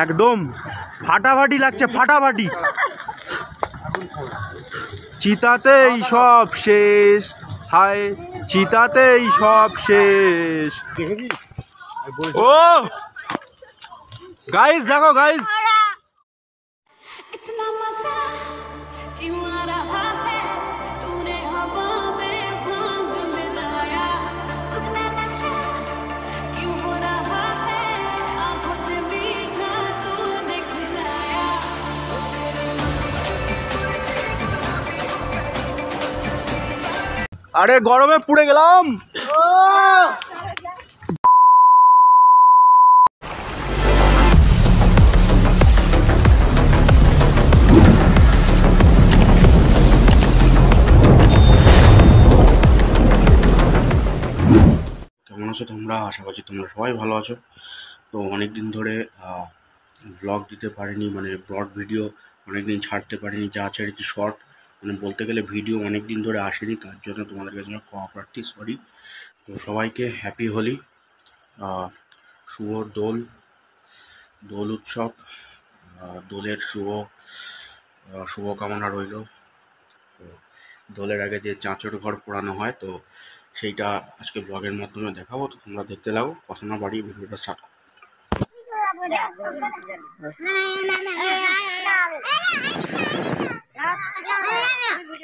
একদম ফাটাফাটি লাগছে, ফাটাফাটি। চিতাতেই সব শেষ, হায় চিতাতেই সব শেষ। ও গাইস দেখো গাইস, আরে গরমে পুড়ে গেলাম। কেমন আছো তোমরা? আশা করছি তোমরা সবাই ভালো আছো। তো অনেক দিন ধরে ব্লগ দিতে পারিনি, মানে ব্রড ভিডিও অনেক দিন ছাড়তে পারিনি, যা ছেড়েছি শর্ট, মানে বলতে গেলে ভিডিও অনেক দিন ধরে আসেনি, তার জন্য তোমাদের কাছে ক্ষমা প্রার্থী, সরি। তো সবাইকে হ্যাপি হোলি, শুভ দোল উৎসব, দোলের শুভকামনা রইল। তো দোলের আগে যে চাঁচর ঘর পোড়ানো হয়, তো সেইটা আজকে ব্লগের মাধ্যমে দেখাবো। তো তোমরা দেখতে লাগো, কথা না বাড়িয়ে ভিডিওটা স্টার্ট করো।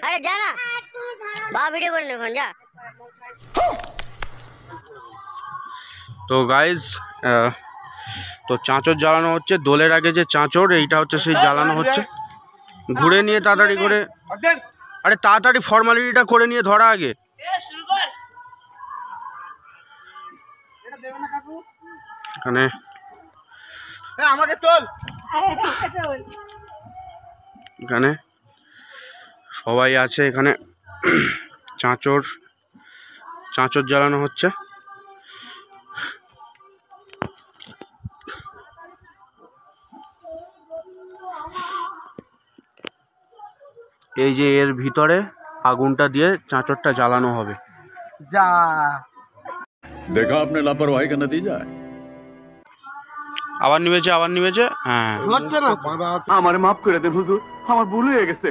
अरे जाना बाहर वीडियो करने फोन जा। তো গাইজ, তো চাঁচর জ্বালানো হচ্ছে, দোলের আগে যে চাঁচর, এইটা হচ্ছে সেই জ্বালানো হচ্ছে। ঘুরে নিয়ে তাড়াতাড়ি করে, আরে তাড়াতাড়ি ফর্মালিটিটা করে নিয়ে ধরা আগে। এখানে এখানে সবাই আছে, এখানে চাঁচর জ্বালানো হচ্ছে। এই যে এর ভিতরে আগুনটা দিয়ে চাঁচরটা জ্বালানো হবে। যা देखा आपने लापरवाही का नतीजा है। আবার নিবেছে। হ্যাঁ, হচ্ছে না, আমারে মাফ করে দেন হুজুর, আমার ভুল হয়ে গেছে।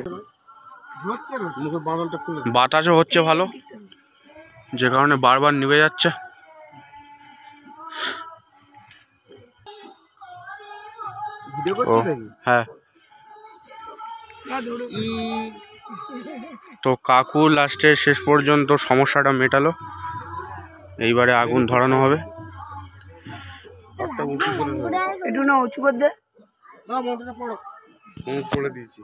হচ্ছে না, মুখের বাঁধনটা খুলে বাতাসও হচ্ছে ভালো, যে কারণে বারবার নিভে যাচ্ছে। ভিডিও করছিস নাকি? হ্যাঁ। তো কাকু লাস্টে শেষ পর্যন্ত সমস্যাটা মেটালো। এইবারে আগুন ধরানো হবে। একটা উঁচু করে দাও। একটু না উঁচু করে দে। না মন্ত্রটা পড়ো। পড়ে দিয়েছি।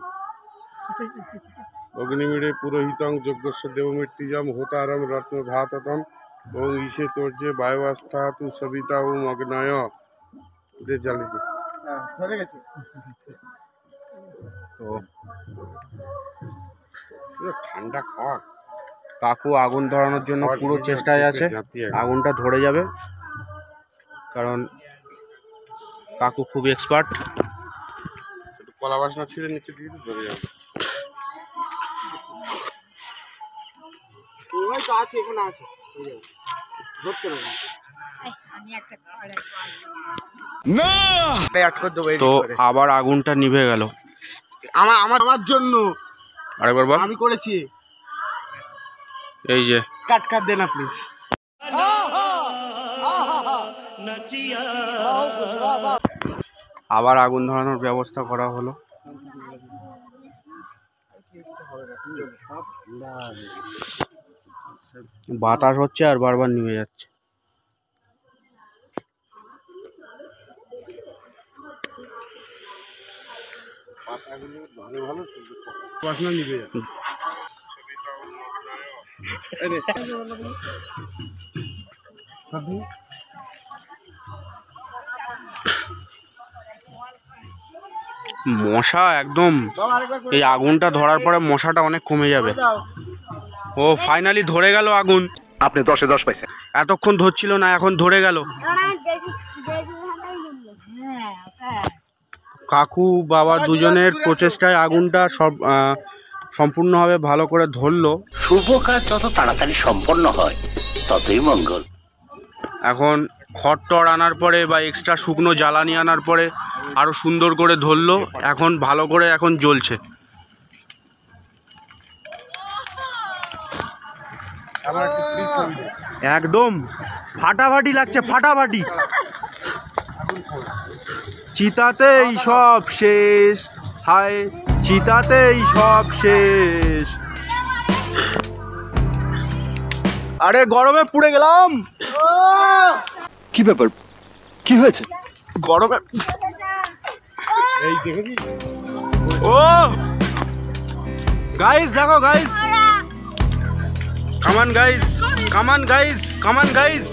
অগ্নিমিড়ে পুরোহিতং যজ্ঞস্য দেবমৃত্যুজম হোতারম রত্ন ধাততম ওং ঈশে তোর্যে বায়ুবাস্থা তু সবিতা ওম অগ্নয় দে জ্বালিয়ে। হ্যাঁ, ধরে গেছে। তো ঠান্ডা খাওয়া, কাকু আগুন ধরানোর জন্য পুরো চেষ্টায় আছে। আগুনটা ধরে যাবে, কারণ কাকু খুব এক্সপার্ট। কলা বাসনা ছিঁড়ে নিচে দিয়ে ধরে যাবে। তো আবার আগুনটা নিভে গেল। আমার জন্য আরেকবার বল। আমি করেছি। এই যে কাট দে না প্লিজ। আবার আগুন ধরানোর ব্যবস্থা করা হলো। বাতাস হচ্ছে আর বারবার নিভে যাচ্ছে। বাসনা নিবে যাবে। মশা একদম, এই আগুনটা ধরার পরে মশাটা অনেক কমে যাবে। ও ফাইনালি ধরে গেল আগুন। আপনি 10-এ 10 পাইছেন। এতক্ষণ ধরছিল না, এখন ধরে গেল। কাকু বাবা দুজনের প্রচেষ্টায় আগুনটা সম্পূর্ণভাবে ভালো করে ধরলো। শুভ কাজ যত তাড়াতাড়ি সম্পন্ন হয় ততই মঙ্গল। এখন খড় আনার পরে বা এক্সট্রা শুকনো জ্বালানি আনার পরে আরও সুন্দর করে ধরলো, এখন ভালো করে এখন জ্বলছে। একদম ফাটাফাটি লাগছে, ফাটাফাটি। চিতাতেই সব শেষ, হায় চিতাতেই সব শেষ। আরে গরমে পুড়ে গেলাম। কি ব্যাপার, কি হয়েছে? গরমে এই দেখেছি। ও গাইস দেখো গাইস, কামান গাইস, কামান গাইস, কামান গাইস,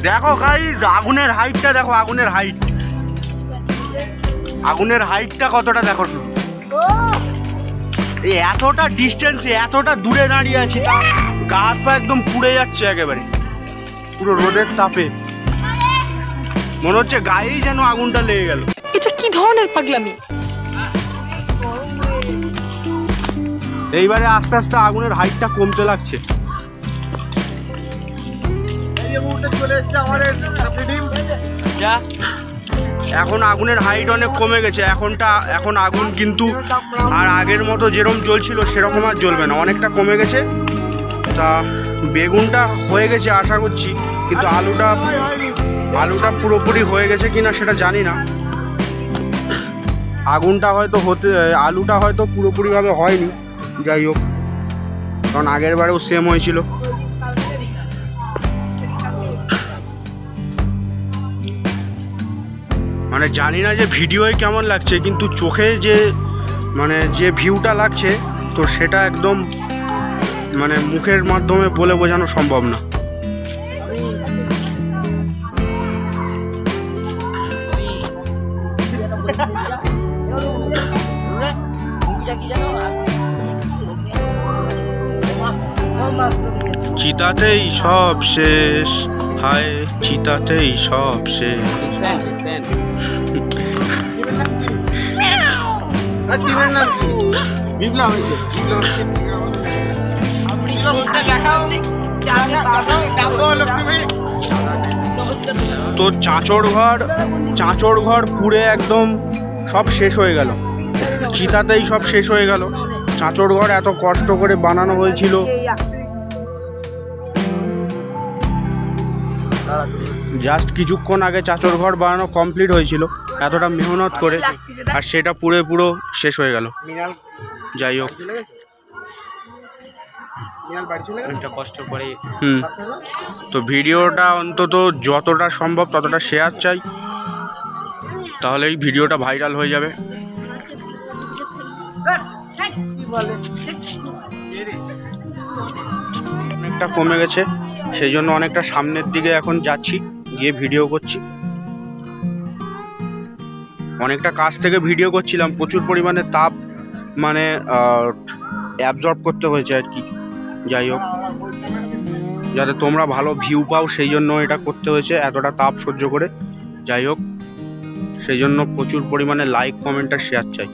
দেখো গাইস আগুনের হাইটটা দেখো, আগুনের হাইট, আগুনের হাইটটা কতটা দেখো শুধু। এই এতটা ডিস্টেন্সে এতটা দূরে দাঁড়িয়ে আছি, তা গা হাত পা একদম পুড়ে যাচ্ছে একেবারে, পুরো রোদের তাপে মনে হচ্ছে গায়েই যেন আগুনটা লেগে গেল। এটা কি ধরনের পাগলামি? এইবারে আস্তে আস্তে আগুনের হাইটটা কমতে লাগছে। এখন আগুনের হাইট অনেক কমে গেছে, এখন আগুন কিন্তু আর আগের মতো যেরকম জ্বলছিল সেরকম আর জ্বলবে না, অনেকটা কমে গেছে। তা বেগুনটা হয়ে গেছে আশা করছি, কিন্তু আলুটা পুরোপুরি হয়ে গেছে কিনা সেটা জানি না। আলুটা হয়তো পুরোপুরিভাবে হয়নি, যাই হোক, কারণ আগের বারেও সেম হয়েছিল। মানে জানি না যে ভিডিওয় কেমন লাগছে, কিন্তু চোখে যে ভিউটা লাগছে তো সেটা একদম মানে মুখের মাধ্যমে বলে বোঝানো সম্ভব না। চিতাতেই সব শেষ, হায় চিতাতেই সব শেষ। তো চাঁচড় ঘর পুড়ে একদম সব শেষ হয়ে গেল, চিতাতেই সব শেষ হয়ে গেল। চাঁচড় ঘর এত কষ্ট করে বানানো হয়েছিল, জাস্ট কিছুক্ষণ আগে চাঁচড় ঘর বানানো কমপ্লিট হয়েছিল এতটা মেহনত করে, আর সেটা পুরো শেষ হয়ে গেল। যাই হোক, কষ্ট করে তো ভিডিওটা অন্তত যতটা সম্ভব ততটা শেয়ার চাই, তাহলে এই ভিডিওটা ভাইরাল হয়ে যাবে। অনেকটা কমে গেছে, সেই জন্য অনেকটা সামনের দিকে এখন যাচ্ছি, গিয়ে ভিডিও করছি। অনেকটা কাছ থেকে ভিডিও করছিলাম, প্রচুর পরিমাণে তাপ মানে অ্যাবজর্ব করতে হয়েছে আর কি। যাই হোক, যাতে তোমরা ভালো ভিউ পাও সেই জন্য এটা করতে হয়েছে, এতটা তাপ সহ্য করে। যাই হোক, সেই জন্য প্রচুর পরিমাণে লাইক, কমেন্ট আর শেয়ার চাই।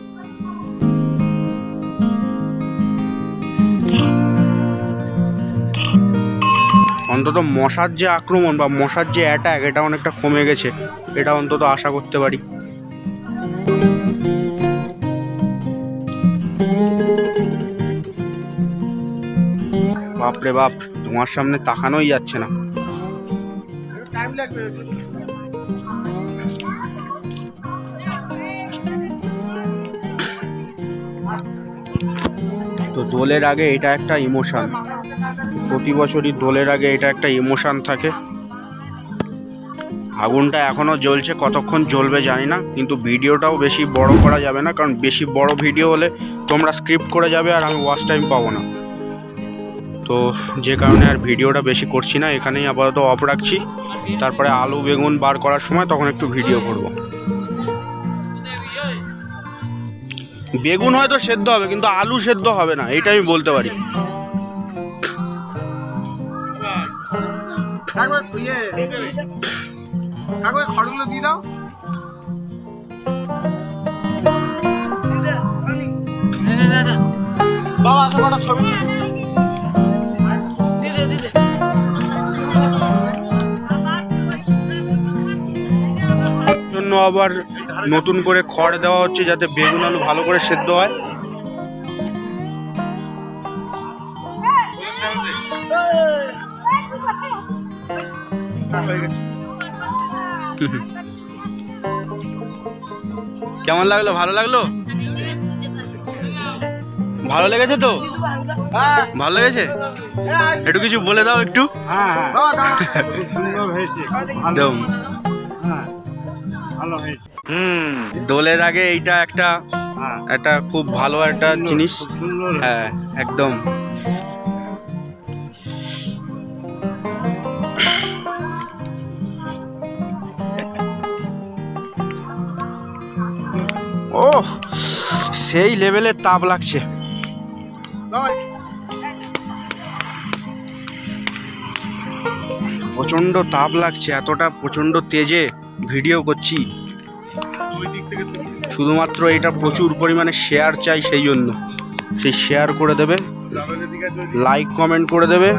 অন্তত মশার যে আক্রমণ বা মশার যে অ্যাটাক, এটা অনেকটা কমে গেছে, এটা অন্তত আশা করতে পারি। বাপরে বাপ, তোমার সামনে তাকানোই যাচ্ছে না। তো দোলের আগে এটা একটা ইমোশন, প্রতি বছরই দোলের আগে এটা একটা ইমোশন থাকে। আগুনটা এখনও জ্বলছে, কতক্ষণ জ্বলবে জানি না, কিন্তু ভিডিওটাও বেশি বড় করা যাবে না, কারণ বেশি বড় ভিডিও হলে তোমরা স্ক্রিপ্ট করে যাবে আর আমি ওয়াচ টাইম পাবো না। তো যে কারণে আর ভিডিওটা বেশি করছি না, এখানেই আপাতত অফ রাখছি। তারপরে আলু বেগুন বার করার সময় তখন একটু ভিডিও করব। বেগুন হয়তো সেদ্ধ হবে, কিন্তু আলু সেদ্ধ হবে না, এইটা আমি বলতে পারি। খড়গুলো দিয়ে দাও। বাবা ছবি আবার নতুন করে খড় দেওয়া হচ্ছে যাতে বেগুন আলু ভালো করে সেদ্ধ হয়। কেমন লাগলো? ভালো লাগলো? ভালো লেগেছে তো? ভালো লেগেছে? একটু কিছু বলে দাও একটু। দোলের আগে এইটা একটা খুব ভালো একটা জিনিস। হ্যাঁ একদম। ও সেই লেভেলের তাপ লাগছে। প্রচন্ড তাপ লাগছে, এতটা প্রচন্ড তেজে ভিডিও করছি। শুধুমাত্র এটা প্রচুর পরিমাণে শেয়ার চাই, সেই জন্য সেই শেয়ার করে দেবে, লাইক কমেন্ট করে দেবে।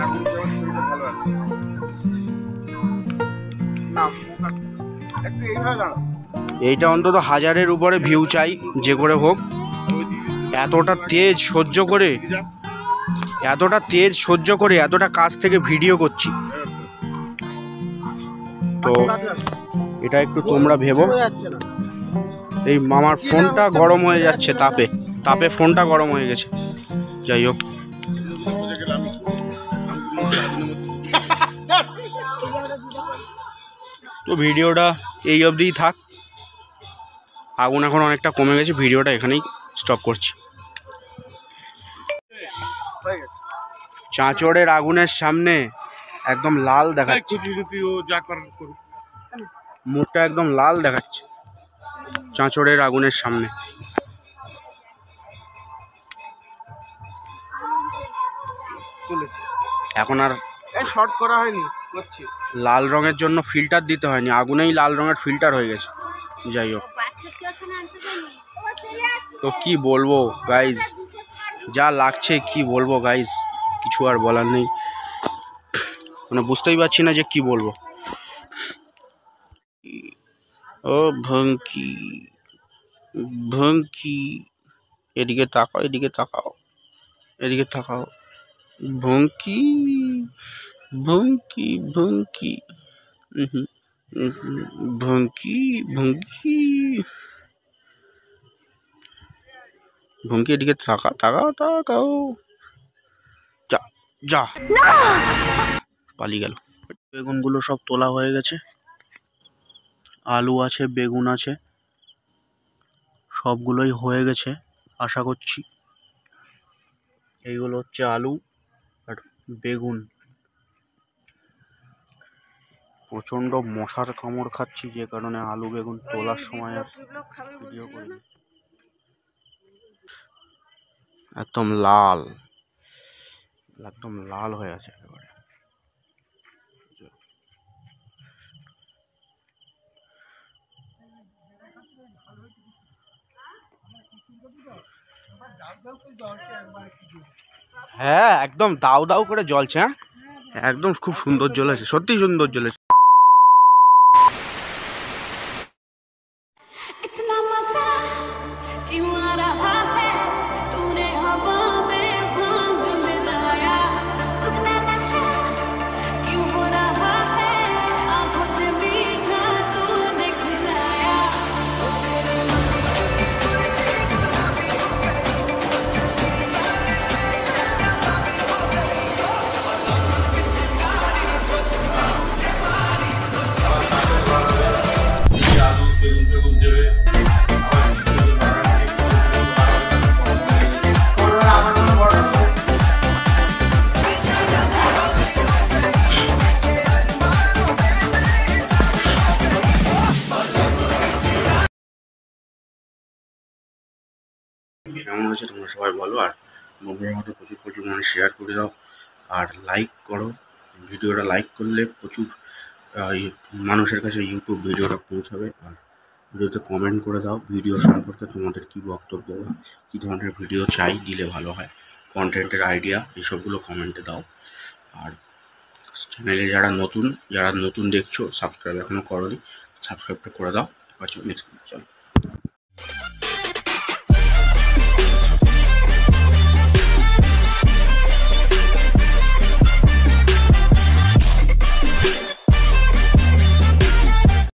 এইটা অন্তত 1000-এর উপরে ভিউ চাই, যে করে হোক। এতটা তেজ সহ্য করে এতটা কাছ থেকে ভিডিও করছি, তো এটা একটু তোমরা ভেবো। এই মামার ফোনটা গরম হয়ে যাচ্ছে, তাপে ফোনটা গরম হয়ে গেছে। যাই হোক, তো ভিডিওটা এই অবধিই থাক। আগুন এখন অনেকটা কমে গেছে, ভিডিওটা এখানেই স্টপ করছি। চাঁচড়ের আগুনের সামনে একদম লাল দেখাচ্ছে, মুখটা একদম লাল দেখাচ্ছে চাঁচড়ের আগুনের সামনে। এখন আর শর্ট করা হয়নি, লাল রঙের জন্য ফিল্টার দিতে হয়নি, আগুনেই লাল রঙের ফিল্টার হয়ে গেছে। যাই হোক, তো কি বলবো গাইজ, যা লাগছে কি বলবো গাইজ, কিছু আর বলার নেই। মানে বুঝতেই পারছি না যে কি বলবো। ও ভঙ্কি ভঙ্কি, এদিকে তাকাও, এদিকে তাকাও, এদিকে তাকাও। ভঙ্কি ভঙ্কি ভঙ্কি ভঙ্কি ভঙ্কি ভঙ্কি, এদিকে তাকাও। যা যা, পালিয়ে গেল। বেগুনগুলো সব তোলা হয়ে গেছে, আলু আছে, বেগুন আছে, সবগুলোই হয়ে গেছে আশা করছি। এইগুলো হচ্ছে আলু আর বেগুন। প্রচণ্ড মশার কামড় খাচ্ছি, যে কারণে আলু বেগুন তোলার সময় আর ভিডিও করিনি। একদম লাল হয়ে আছে একেবারে। হ্যাঁ একদম দাউ দাউ করে জ্বলছে। হ্যাঁ একদম খুব সুন্দর জ্বলেছে, সত্যি সুন্দর জ্বলেছে। কেমন হয়েছে তোমরা সবাই বলো, আর বন্ধুদের মতো প্রচুর মানে শেয়ার করে দাও, আর লাইক করো। ভিডিওটা লাইক করলে প্রচুর মানুষের কাছে ইউটিউব ভিডিওটা পৌঁছাবে। আর ভিডিওতে কমেন্ট করে দাও ভিডিও সম্পর্কে তোমাদের কী বক্তব্য বা কী ধরনের ভিডিও চাই, দিলে ভালো হয়, কন্টেন্টের আইডিয়া এইসবগুলো কমেন্টে দাও। আর চ্যানেলে যারা নতুন দেখছো, সাবস্ক্রাইব এখনও করোনি, সাবস্ক্রাইবটা করে দাও। আচ্ছা নেক্সট চলো।